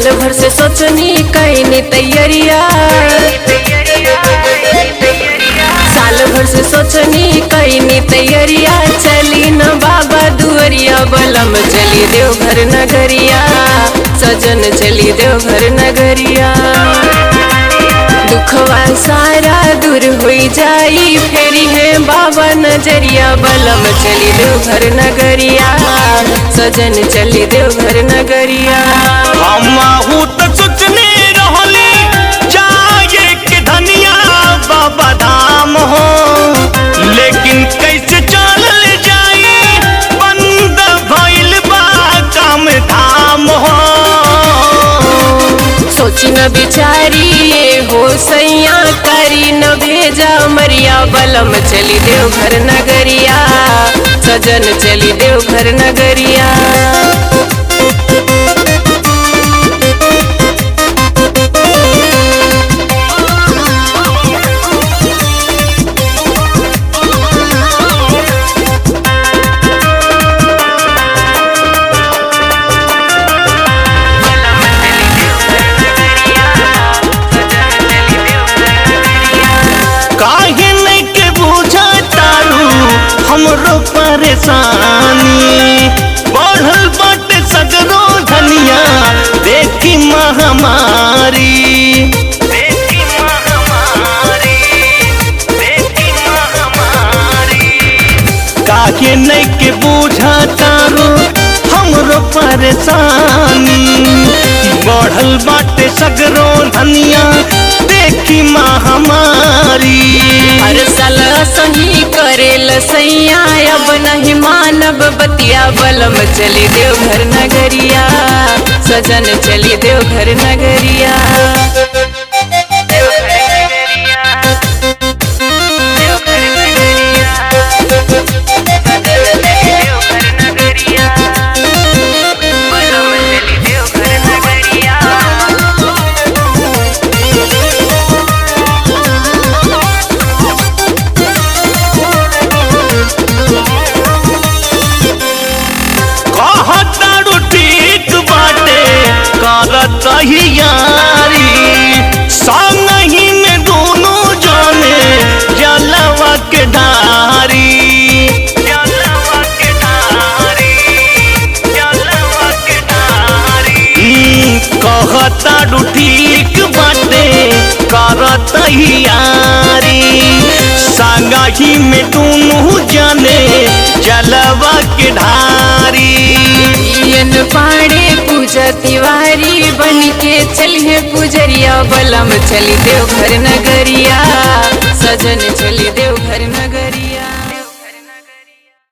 साल भर से सोचनी कईनी तैयारिया, साल भर से सोचनी कईनी तैयारिया। चली न बाबा दुआरिया बलम चली देवघर नगरिया, सजन चली देवघर नगरिया। दुखवा सारा दूर हुई जाई, फेरी है बाबा नजरिया बलम चली देवघर नगरिया, सजन चली देवघर नगरिया। हमहू तो सोचने रहली जाए के धनिया बाबा धाम हो, लेकिन कैसे चलल जाई बंद भइल बा काम धाम हो। सोची न बिचारी ये हो सैया, करी न भेजा मरिया बलम चली देवघर नगरिया, सजन चली देवघर नगरिया। काहे नहीं के बुझा तारू हमरो परेशानी, बढ़ल बाटे सगरो धनिया देखी महामारी। काहे नहीं के बुझा तारू हमरो परेशानी, बढ़ल बाटे सगरो धनिया देखी महामारी। हर साल सही करेल सैया, अब नहीं मानब बतिया बलम चली देवघर नगरिया, सजन चली देवघर नगरिया। यारी संग ही में दोनों जाने जलवा के धारी, जलवा के धारी, जलवा के धारी। कहता ठीक बाटे करत यारी, संग ही में दोनों जाने जलवा के धारी। पाड़े पूजा तिवारी बन के चलिए पुजरिया बलम चली देवघर नगरिया, सजन चली देवघर नगरिया।